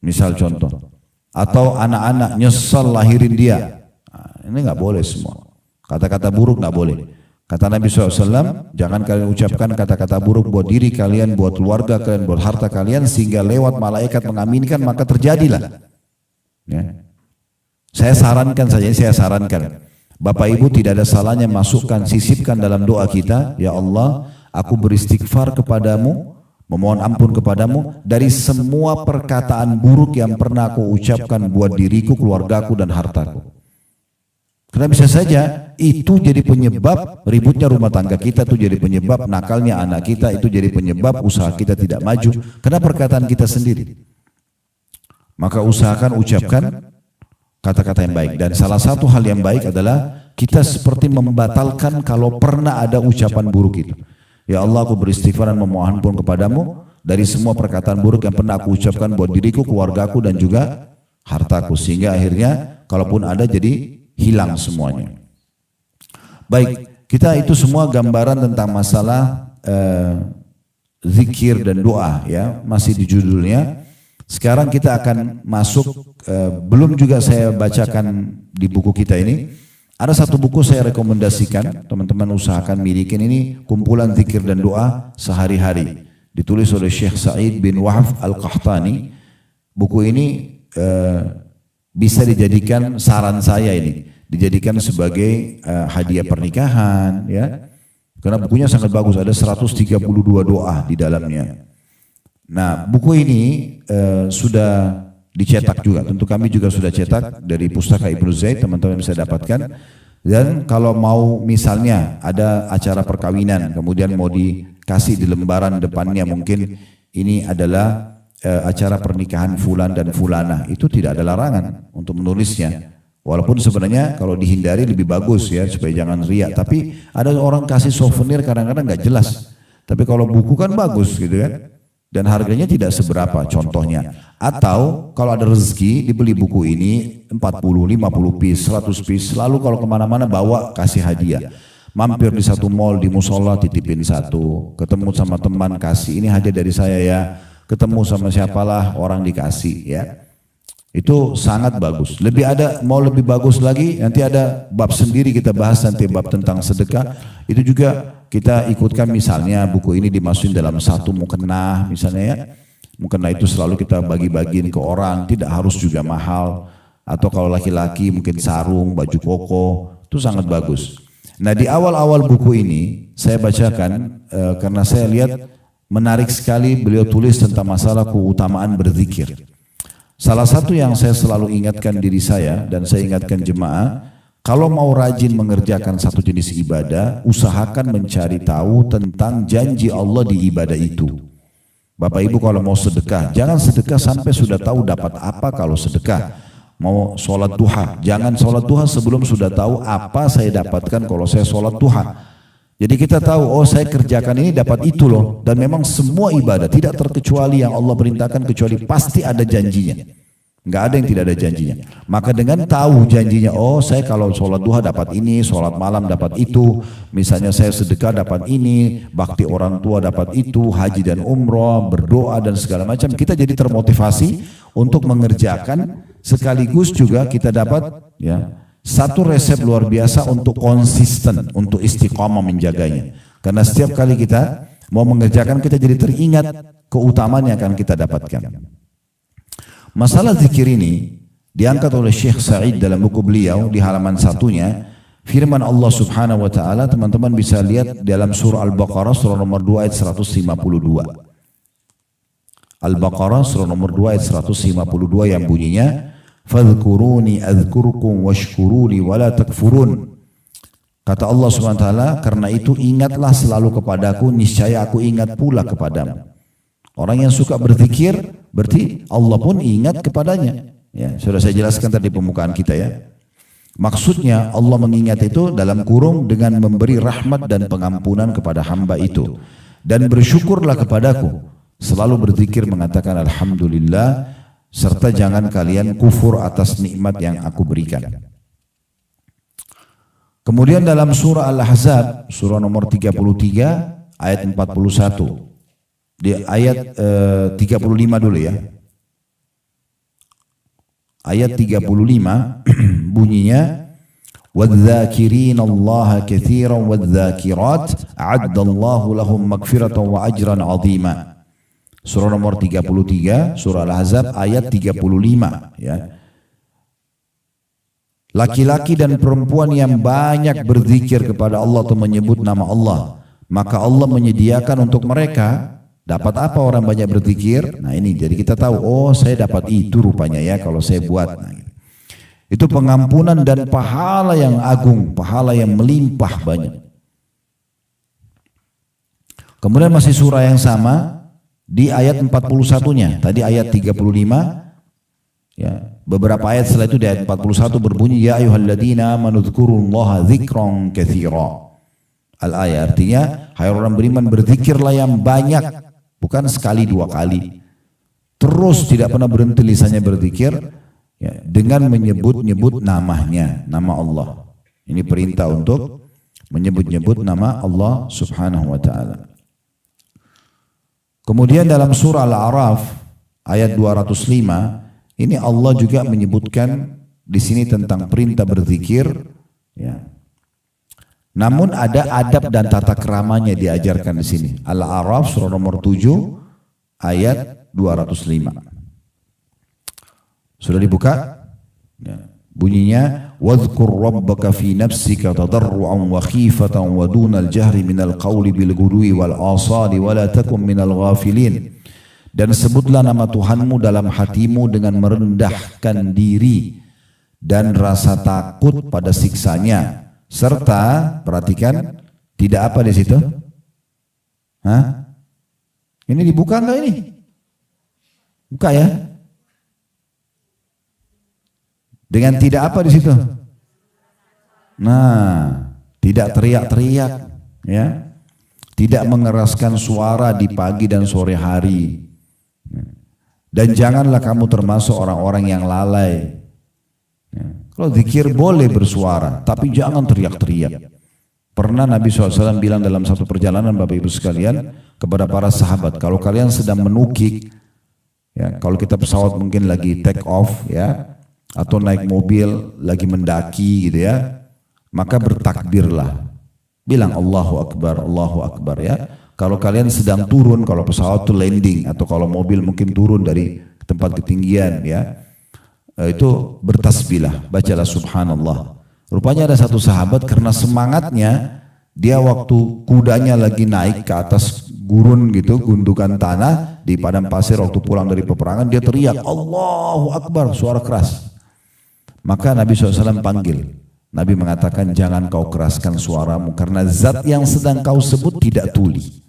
Misal contoh. Atau anak-anak nyesal lahirin dia. Nah, ini nggak boleh semua. Kata-kata buruk nggak boleh. Kata Nabi SAW, jangan kalian ucapkan kata-kata buruk buat diri kalian, buat keluarga kalian, buat harta kalian, sehingga lewat malaikat mengaminkan maka terjadilah. Ya. Saya sarankan, Bapak Ibu tidak ada salahnya masukkan, sisipkan dalam doa kita, ya Allah, aku beristighfar kepadamu, memohon ampun kepadamu dari semua perkataan buruk yang pernah aku ucapkan buat diriku, keluargaku dan hartaku. Karena bisa saja itu jadi penyebab ributnya rumah tangga kita, itu jadi penyebab nakalnya anak kita, itu jadi penyebab usaha kita tidak maju karena perkataan kita sendiri. Maka usahakan ucapkan kata-kata yang baik. Dan salah satu hal yang baik adalah kita seperti membatalkan kalau pernah ada ucapan buruk itu. Ya Allah, aku beristighfar dan memohon ampun kepadamu dari semua perkataan buruk yang pernah aku ucapkan buat diriku, keluargaku dan juga hartaku, sehingga akhirnya kalaupun ada jadi hilang semuanya. Baik, kita itu semua gambaran tentang masalah zikir dan doa ya, masih di judulnya. Sekarang kita akan masuk, belum juga saya bacakan di buku kita ini. Ada satu buku saya rekomendasikan, teman-teman usahakan milikin, ini kumpulan zikir dan doa sehari-hari. Ditulis oleh Syekh Sa'id bin Wahab Al-Qahtani. Buku ini bisa dijadikan, saran saya ini, dijadikan sebagai hadiah pernikahan ya. Karena bukunya sangat bagus, ada 132 doa di dalamnya. Nah, buku ini sudah dicetak juga, tentu kami juga sudah cetak dari Pustaka Ibnu Zaid, teman-teman bisa dapatkan. Dan kalau mau misalnya ada acara perkawinan, kemudian mau dikasih di lembaran depannya mungkin ini adalah acara pernikahan fulan dan fulana, itu tidak ada larangan untuk menulisnya. Walaupun sebenarnya kalau dihindari lebih bagus ya, supaya jangan riak. Tapi ada orang kasih souvenir kadang-kadang nggak jelas. Tapi kalau buku kan bagus gitu kan. Dan harganya tidak seberapa contohnya. Atau kalau ada rezeki dibeli buku ini 40, 50 piece, 100 piece. Lalu kalau kemana-mana bawa kasih hadiah. Mampir di satu mall, di musola titipin satu. Ketemu sama teman kasih, ini hadiah dari saya ya. Ketemu sama siapalah orang dikasih ya. Itu sangat bagus. Lebih ada, mau lebih bagus lagi, nanti ada bab sendiri kita bahas nanti, bab tentang sedekah. Itu juga kita ikutkan, misalnya buku ini dimasukin dalam satu mukena misalnya ya. Mukena itu selalu kita bagi-bagiin ke orang, tidak harus juga mahal. Atau kalau laki-laki mungkin sarung, baju koko, itu sangat bagus. Nah di awal-awal buku ini saya bacakan karena saya lihat menarik sekali, beliau tulis tentang masalah keutamaan berzikir. Salah satu yang saya selalu ingatkan diri saya dan saya ingatkan jemaah, kalau mau rajin mengerjakan satu jenis ibadah, usahakan mencari tahu tentang janji Allah di ibadah itu. Bapak Ibu kalau mau sedekah, jangan sedekah sampai sudah tahu dapat apa kalau sedekah. Mau sholat duha, jangan sholat duha sebelum sudah tahu apa saya dapatkan kalau saya sholat duha. Jadi kita tahu, oh saya kerjakan ini dapat itu loh. Dan memang semua ibadah tidak terkecuali yang Allah perintahkan, kecuali pasti ada janjinya. Nggak ada yang tidak ada janjinya. Maka dengan tahu janjinya, oh saya kalau sholat duha dapat ini, sholat malam dapat itu, misalnya saya sedekah dapat ini, bakti orang tua dapat itu, haji dan umroh, berdoa dan segala macam, kita jadi termotivasi untuk mengerjakan, sekaligus juga kita dapat ya satu resep luar biasa untuk konsisten, untuk istiqamah menjaganya. Karena setiap kali kita mau mengerjakan, kita jadi teringat keutamaan yang akan kita dapatkan. Masalah zikir ini diangkat oleh Syekh Sa'id dalam buku beliau di halaman satunya. Firman Allah Subhanahu wa taala, teman-teman bisa lihat dalam surah Al-Baqarah surah nomor 2 ayat 152. Al-Baqarah surah nomor 2 ayat 152 yang bunyinya, fadhkuruni adzkurkum washkuruli wala takfurun. Kata Allah Subhanahu wa taala, karena itu ingatlah selalu kepadaku, niscaya aku ingat pula kepadamu. Orang yang suka berzikir berarti Allah pun ingat kepadanya. Ya, sudah saya jelaskan tadi pembukaan kita ya. Maksudnya Allah mengingat itu dalam kurung dengan memberi rahmat dan pengampunan kepada hamba itu. Dan bersyukurlah kepadaku, selalu berzikir mengatakan alhamdulillah, serta jangan kalian kufur atas nikmat yang aku berikan. Kemudian dalam surah Al-Ahzab, surah nomor 33 ayat 41. Di ayat 35 dulu ya. Ayat 35 bunyinya, وَالذَّاكِرِينَ اللَّهَ كَثِيرًا وَالذَّاكِرَاتِ أَعَدَّ اللَّهُ لَهُمْ مَغْفِرَةً وَأَجْرًا عَظِيمًا. Surah nomor 33, surah Al-Ahzab ayat 35 ya. Laki-laki dan perempuan yang banyak berzikir kepada Allah atau menyebut nama Allah, maka Allah menyediakan untuk mereka, dapat apa orang banyak berzikir? Nah ini, jadi kita tahu, oh saya dapat itu rupanya ya kalau saya buat. Nah, itu pengampunan dan pahala yang agung, pahala yang melimpah banyak. Kemudian masih surah yang sama, di ayat 41-nya, tadi ayat 35, ya, beberapa ayat setelah itu di ayat 41 berbunyi, ya ayyuhalladzina amanu dzkurullaha dzikran katsira. Al-ayat artinya, hai orang beriman berzikirlah yang banyak, bukan sekali dua kali. Terus tidak pernah berhenti lisannya berzikir ya, dengan menyebut-nyebut namanya, nama Allah. Ini perintah untuk menyebut-nyebut nama Allah Subhanahu wa taala. Kemudian dalam surah Al-A'raf ayat 205 ini Allah juga menyebutkan di sini tentang perintah berzikir ya. Namun ada adab dan tata keramanya diajarkan di sini. Al-A'raf surah nomor 7 ayat 205. Sudah dibuka? Ya. Bunyinya wadhkur rabbaka fi nafsika tadarruan wa khifatan wa dunal jahri minal qawli bil ghudwi wal asali wa la takum minal ghafilin. Dan sebutlah nama Tuhanmu dalam hatimu dengan merendahkan diri dan rasa takut pada siksanya, serta perhatikan tidak apa di situ? Hah? Ini dibuka enggak ini? Buka ya. Dengan tidak apa di situ? Nah, tidak teriak-teriak, ya, tidak mengeraskan suara di pagi dan sore hari, dan janganlah kamu termasuk orang-orang yang lalai. Kalau zikir boleh bersuara, tapi jangan teriak-teriak. Pernah Nabi SAW bilang dalam satu perjalanan, Bapak Ibu sekalian, kepada para sahabat, kalau kalian sedang menukik, ya, kalau kita pesawat mungkin lagi take off, ya, atau naik mobil lagi mendaki gitu ya, maka bertakbirlah, bilang Allahu Akbar ya. Kalau kalian sedang turun, kalau pesawat itu landing, atau kalau mobil mungkin turun dari tempat ketinggian ya, itu bertasbihlah, bacalah subhanallah. Rupanya ada satu sahabat karena semangatnya, dia waktu kudanya lagi naik ke atas gurun gitu, gundukan tanah di padang pasir waktu pulang dari peperangan, dia teriak Allahu Akbar, suara keras. Maka Nabi SAW panggil. Nabi mengatakan jangan kau keraskan suaramu karena zat yang sedang kau sebut tidak tuli.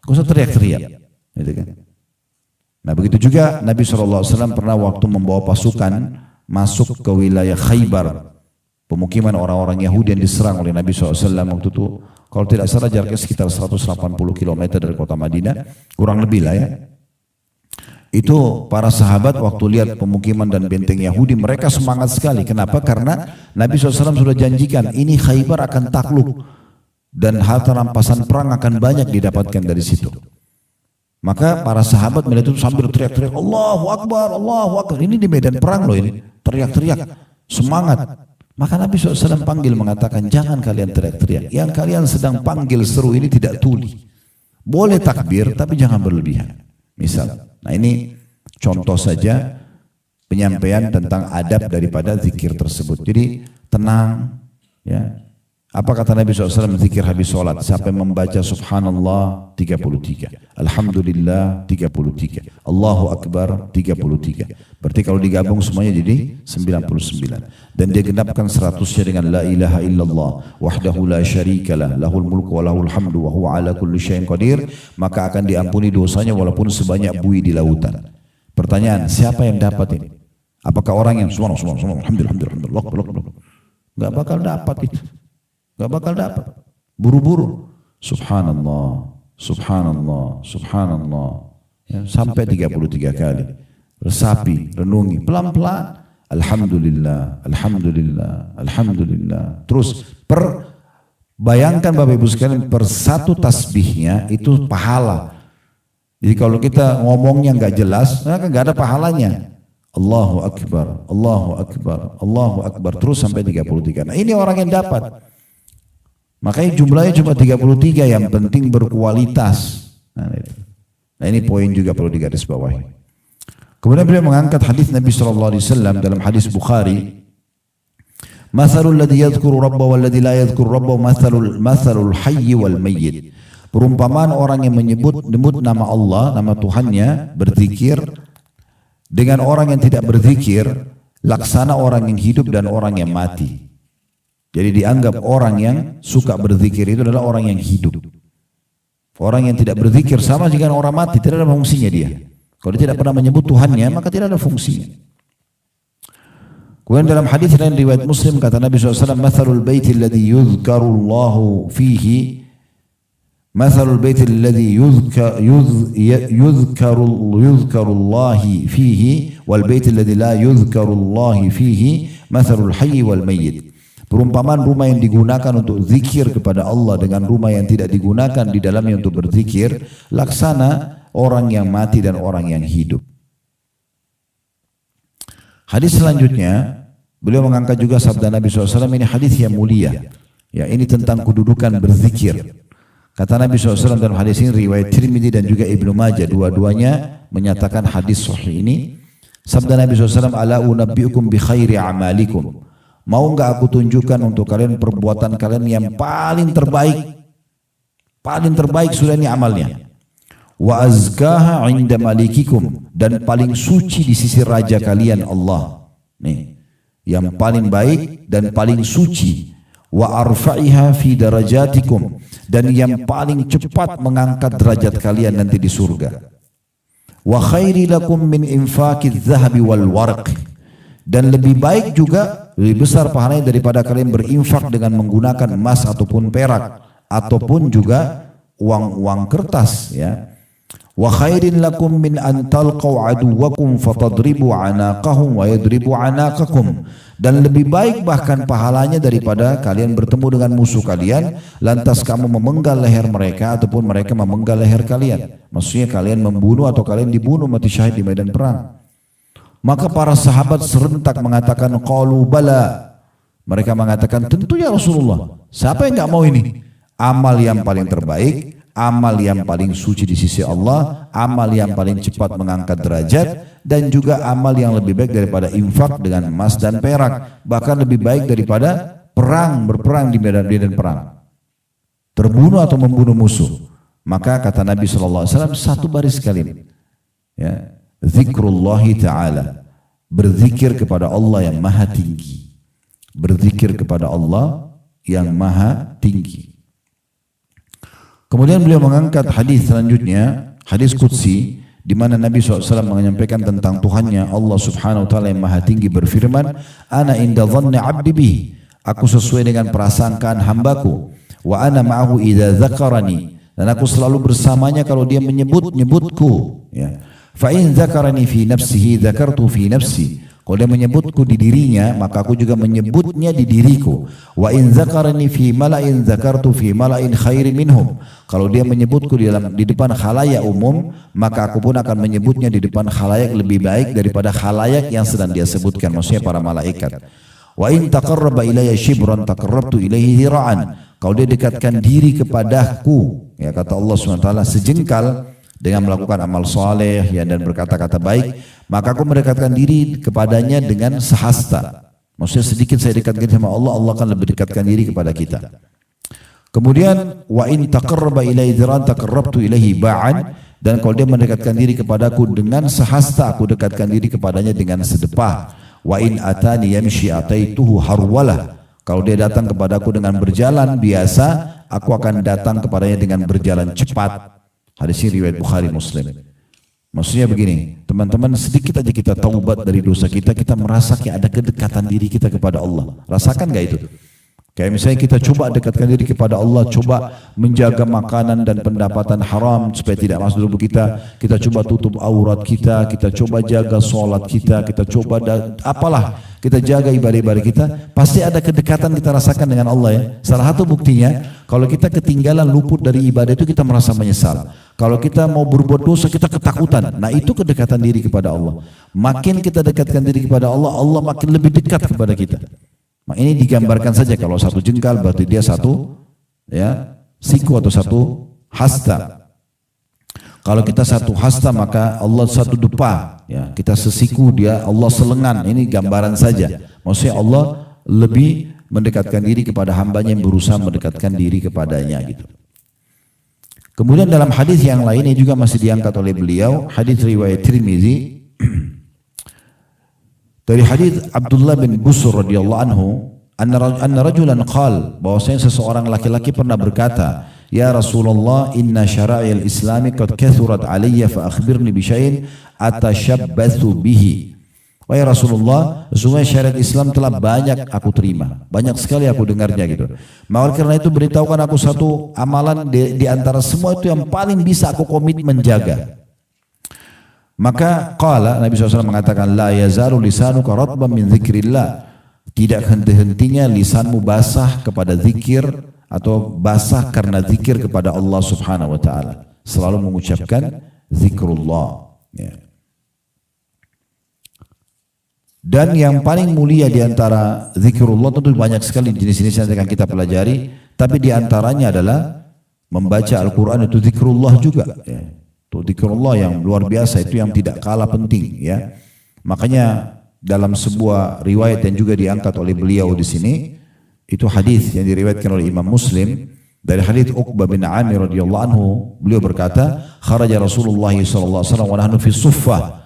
Kau usah teriak-teriak. Gitu kan? Nah begitu juga Nabi SAW pernah waktu membawa pasukan masuk ke wilayah Khaybar pemukiman orang-orang Yahudi yang diserang oleh Nabi SAW waktu itu. Kalau tidak salah jaraknya sekitar 180 km dari kota Madinah, kurang lebih lah ya. Itu para sahabat waktu lihat pemukiman dan benteng Yahudi, mereka semangat sekali. Kenapa? Karena Nabi SAW sudah janjikan, ini Khaybar akan takluk. Dan harta rampasan perang akan banyak didapatkan dari situ. Maka para sahabat melihat itu sambil teriak-teriak, Allahu Akbar, Allahu Akbar. Ini di medan perang loh ini, teriak-teriak, semangat. Maka Nabi SAW panggil mengatakan, jangan kalian teriak-teriak. Yang kalian sedang panggil seru ini tidak tuli. Boleh takbir, tapi jangan berlebihan. Misal. Nah ini contoh saja penyampaian tentang adab daripada zikir tersebut. Jadi tenang. Ya. Apa kata Nabi SAW zikir habis sholat? Siapa yang membaca subhanallah 33. Alhamdulillah 33. Allahu Akbar 33. Berarti kalau digabung semuanya jadi 99. Dan dia genapkan 100-nya dengan la ilaha illallah wahdahu la syarikalah lahul mulku wa lahul hamdu wa huwa ala kulli syai'in qadir, maka akan diampuni dosanya walaupun sebanyak buih di lautan. Pertanyaan, siapa yang dapat ini? Apakah orang yang subhanallah alhamdulillah enggak bakal dapat itu. Enggak bakal dapat. Buru-buru subhanallah subhanallah subhanallah ya, sampai 33 kali. Resapi, renungi pelan-pelan. Alhamdulillah, alhamdulillah, alhamdulillah. Terus bayangkan Bapak Ibu sekalian, per satu tasbihnya itu pahala. Jadi kalau kita ngomongnya nggak jelas, maka nggak ada pahalanya. Allahu Akbar, Allahu Akbar, Allahu Akbar. Terus sampai 33. Nah ini orang yang dapat. Makanya jumlahnya cuma 33, yang penting berkualitas. Nah ini poin juga perlu digarisbawahi. Kemudian beliau mengangkat hadis Nabi SAW dalam hadis Bukhari. Mathalul ladzi yadhkuru rabbahu wal ladzi la yadhkuru rabbahu mathalul hayy wal mayyit. Perumpamaan orang yang menyebut nama Allah, nama Tuhannya, berzikir dengan orang yang tidak berzikir, laksana orang yang hidup dan orang yang mati. Jadi dianggap orang yang suka berzikir itu adalah orang yang hidup. Orang yang tidak berzikir sama dengan orang mati, tidak ada fungsinya dia. Kalau dia tidak pernah menyebut Tuhannya, maka tidak ada fungsinya. Kemudian dalam hadis lain riwayat Muslim kata Nabi SAW, "Mathalul baiti alladhi yuzkarullahu fihi, mathalul baiti alladhi yuzkarullahi fihi, wal baiti alladhi la yuzkarullahi fihi, mathalul hayy wal mayyit." Perumpamaan rumah yang digunakan untuk zikir kepada Allah dengan rumah yang tidak digunakan di dalamnya untuk berzikir, laksana orang yang mati dan orang yang hidup. Hadis selanjutnya, beliau mengangkat juga sabda Nabi SAW, ini hadis yang mulia. Ya, ini tentang kedudukan berzikir. Kata Nabi SAW dalam hadis ini, riwayat Tirmidzi dan juga Ibnu Majah, dua-duanya menyatakan hadis sahih ini. Sabda Nabi SAW, ala unabbiukum bi khairi amalikum. Mau enggak aku tunjukkan untuk kalian perbuatan kalian yang paling terbaik? Paling terbaik sudah ini amalnya. Wa azkaha 'inda malikikum, dan paling suci di sisi raja kalian Allah. Nih, yang paling baik dan paling suci. Wa arfa'iha fi darajatikum, dan yang paling cepat mengangkat derajat kalian nanti di surga. Wa khairi lakum min infaqiz zahabi wal warq, dan lebih baik juga, lebih besar pahalanya daripada kalian berinfak dengan menggunakan emas ataupun perak ataupun juga uang kertas, ya. Wa khairin lakum min an talqaw aduwakum fatadribu anaqahum wa yadribu anaqakum, dan lebih baik bahkan pahalanya daripada kalian bertemu dengan musuh kalian lantas kamu memenggal leher mereka ataupun mereka memenggal leher kalian. Maksudnya kalian membunuh atau kalian dibunuh mati syahid di medan perang. Maka para sahabat serentak mengatakan qalu bala. Mereka mengatakan tentu ya Rasulullah. Siapa yang enggak mau ini? Amal yang paling terbaik, amal yang paling suci di sisi Allah, amal yang paling cepat mengangkat derajat, dan juga amal yang lebih baik daripada infak dengan emas dan perak, bahkan lebih baik daripada berperang di medan perang, terbunuh atau membunuh musuh. Maka kata Nabi SAW, satu baris kalimat, ya, zikrullahi ta'ala, berzikir kepada Allah yang maha tinggi, berzikir kepada Allah yang maha tinggi. Kemudian beliau mengangkat hadis selanjutnya, hadis qudsi, di mana Nabi SAW menyampaikan tentang Tuhannya Allah Subhanahu wa taala yang maha tinggi berfirman, ana inda dhanni 'abdi bi, Aku sesuai dengan prasangkaan hambaku. Wa ana ma'ahu idza dzakarani, dan aku selalu bersamanya kalau dia menyebutku. Ya. Fa in dzakarani fi nafsihi dzakartu fi nafsi. Kalau dia menyebutku di dirinya, maka aku juga menyebutnya di diriku. Wa in dzakarani fi mala'in dzakartu fi mala'in khairin minhum. Kalau dia menyebutku di depan khalayak umum, maka aku pun akan menyebutnya di depan khalayak lebih baik daripada khalayak yang sedang dia sebutkan, maksudnya para malaikat. Wa in taqarraba ilayya shibran taqarrabtu ilayhi dhira'an. Kalau dia dekatkan diri kepadaku, ya kata Allah SWT, sejengkal dengan melakukan amal soleh ya, dan berkata-kata baik, maka aku mendekatkan diri kepadanya dengan sehasta. Maksudnya sedikit saya dekatkan sama Allah, Allah akan lebih dekatkan diri kepada kita. Kemudian wa in taqarraba ilayya dhira'an taqarrabtu ilayhi ba'an. Dan kalau dia mendekatkan diri kepadaku dengan sehasta, aku dekatkan diri kepadanya dengan sedepah. Wa in atani yamshi ataituhu harwalah. Kalau dia datang kepadaku dengan berjalan biasa, aku akan datang kepadanya dengan berjalan cepat. Hadis ini riwayat Bukhari Muslim. Maksudnya begini, teman-teman, sedikit aja kita taubat dari dosa kita, kita merasa kayak ada kedekatan diri kita kepada Allah. Rasakan gak itu? Kayak misalnya kita coba dekatkan diri kepada Allah, coba menjaga makanan dan pendapatan haram supaya tidak masuk tubuh kita. Kita coba tutup aurat kita coba jaga sholat kita coba kita jaga ibadah-ibadah kita. Pasti ada kedekatan kita rasakan dengan Allah ya. Salah satu buktinya, kalau kita ketinggalan luput dari ibadah itu kita merasa menyesal. Kalau kita mau berbuat dosa kita ketakutan. Nah itu kedekatan diri kepada Allah. Makin kita dekatkan diri kepada Allah, Allah makin lebih dekat kepada kita. Nah, ini digambarkan saja kalau satu jengkal berarti dia satu ya siku atau satu hasta. Kalau kita satu hasta maka Allah satu dupa ya. Kita sesiku, dia Allah selengan. Ini gambaran saja. Maksudnya Allah lebih mendekatkan diri kepada hambanya yang berusaha mendekatkan diri kepadanya gitu. Kemudian dalam hadis yang lain yang juga masih diangkat oleh beliau, hadis riwayat Tirmizi dari hadis Abdullah bin Busur radhiyallahu anhu, anna rajulan qala, bahwasanya seseorang laki-laki pernah berkata, ya Rasulullah, inna syara'il islami qad kathurat alayya fa akhbirni bi syai'in atashabbathu bihi. Wahai Rasulullah, sesungguhnya syariat Islam telah banyak aku terima, banyak sekali aku dengarnya gitu. Maka karena itu beritahukan aku satu amalan di antara semua itu yang paling bisa aku komitmen menjaga. Maka qala, Nabi SAW mengatakan, la yazalu lisanuka ratban min dzikrillah. Tidak henti-hentinya lisanmu basah kepada zikir atau basah karena zikir kepada Allah Subhanahu wa taala. Selalu mengucapkan zikrullah ya. Dan yang paling mulia di antara zikrullah, tentu banyak sekali jenis-jenis yang akan kita pelajari, tapi di antaranya adalah membaca Al-Quran, itu zikrullah juga ya. Itu zikrullah yang luar biasa, itu yang tidak kalah penting ya. Makanya dalam sebuah riwayat yang juga diangkat oleh beliau di sini, itu hadis yang diriwayatkan oleh Imam Muslim dari hadis Uqbah bin Amir radhiyallahu anhu, beliau berkata, kharaja Rasulullah sallallahu alaihi wasallam wa nahnu fi suffah.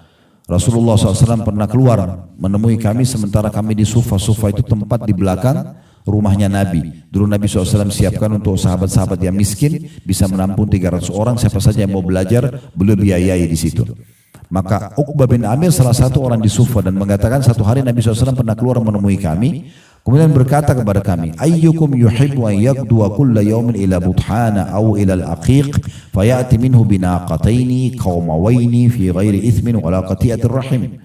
Rasulullah SAW pernah keluar menemui kami sementara kami di Suffah. Suffah itu tempat di belakang rumahnya Nabi. Dulu Nabi SAW siapkan untuk sahabat-sahabat yang miskin, bisa menampung 300 orang, siapa saja yang mau belajar, beliau biayai di situ. Maka Uqbah bin Amir salah satu orang di Suffah dan mengatakan, satu hari Nabi SAW pernah keluar menemui kami, kemudian berkata kepada kami, ayyukum yuhibbu an yaqduwa kulla yawmin ila buthana aw ila al-aqiq fayati minhu binaqataini qawmawaini fi ghairi ithmin wala qati'atir rahim.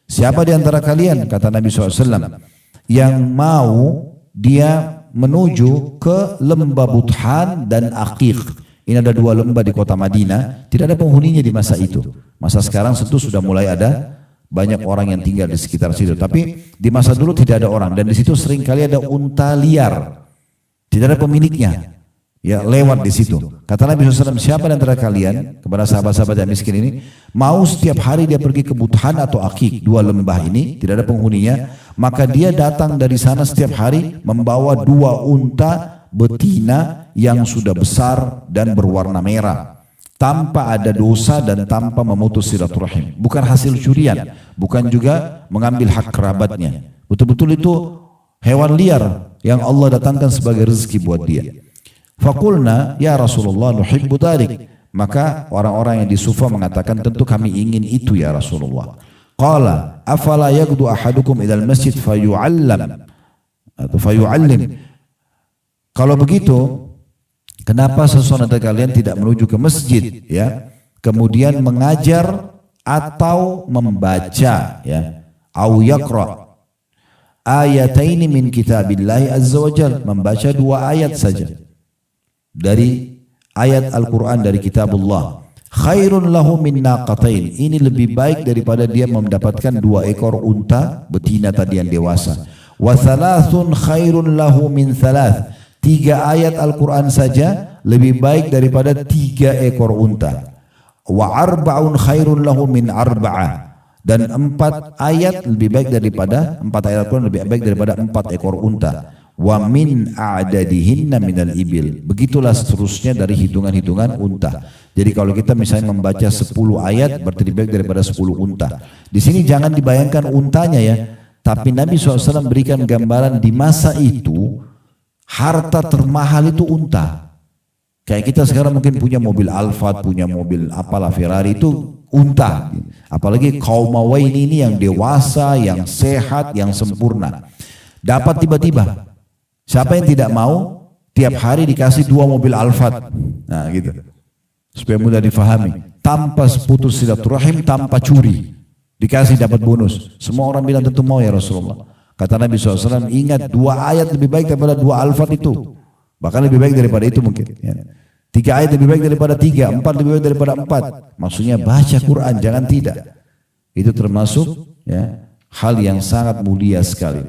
Siapa di antara kalian, kata Nabi SAW, yang mau dia menuju ke lembah Buthan dan Aqiq. Ini ada dua lembah di kota Madinah, tidak ada penghuninya di masa itu. Masa sekarang tentu sudah mulai ada banyak orang yang tinggal di sekitar situ. Tapi di masa dulu tidak ada orang, dan di situ sering kali ada unta liar, tidak ada pemiliknya, ya lewat di situ. Kata Nabi SAW, siapa di antara kalian, kepada sahabat-sahabat yang miskin ini, mau setiap hari dia pergi ke Buthan atau Aqiq, dua lembah ini tidak ada penghuninya, maka dia datang dari sana setiap hari membawa dua unta betina yang sudah besar dan berwarna merah, tanpa ada dosa dan tanpa memutus silaturahim, bukan hasil curian, bukan juga mengambil hak kerabatnya, betul-betul itu hewan liar yang Allah datangkan sebagai rezeki buat dia. Faqulna ya Rasulullah nuhibbu dzalik. Maka orang-orang yang di Sufa mengatakan, tentu kami ingin itu ya Rasulullah. Qala afala yaqdu ahadukum ilal masjid fayu'allam atau fayu'allim. Kalau begitu, kenapa seseorang dari kalian tidak menuju ke masjid, ya, kemudian mengajar atau membaca, ya, au yaqra ayataini min kitabillahi azza wajal, membaca 2 ayat saja dari ayat Al-Quran dari kitabullah. Khairun lahu min naqatain, ini lebih baik daripada dia mendapatkan 2 ekor unta betina tadi yang dewasa. Wa thalathun khairun lahu min thalath, 3 ayat Al-Quran saja lebih baik daripada 3 ekor unta. Wa arba'un khairun lahu min arba'ah, dan 4 ayat lebih baik daripada 4 ayat Al-Quran lebih baik daripada 4 ekor unta. Wa min a'dadihinna minal ibil, begitulah seterusnya dari hitungan-hitungan unta. Jadi kalau kita misalnya membaca 10 ayat berarti lebih baik daripada 10 unta. Di sini jangan dibayangkan untanya, ya, tapi Nabi SAW berikan gambaran di masa itu harta termahal itu unta. Kayak kita sekarang mungkin punya mobil Alphard, punya mobil apalah Ferrari, itu unta. Apalagi kaum Mawaini ini yang dewasa, yang sehat, yang sempurna. Dapat tiba-tiba. Siapa yang tidak mau tiap hari dikasih 2 mobil Alphard? Nah gitu. Supaya mudah difahami. Tanpa putus silaturahim, tanpa curi. Dikasih dapat bonus. Semua orang bilang tentu mau ya Rasulullah. Kata Nabi SAW, ingat 2 ayat lebih baik daripada 2 Alphard itu. Bahkan lebih baik daripada itu mungkin. 3 ayat lebih baik daripada 3, 4 lebih baik daripada 4. Maksudnya baca Quran, jangan tidak. Itu termasuk, ya, hal yang sangat mulia sekali.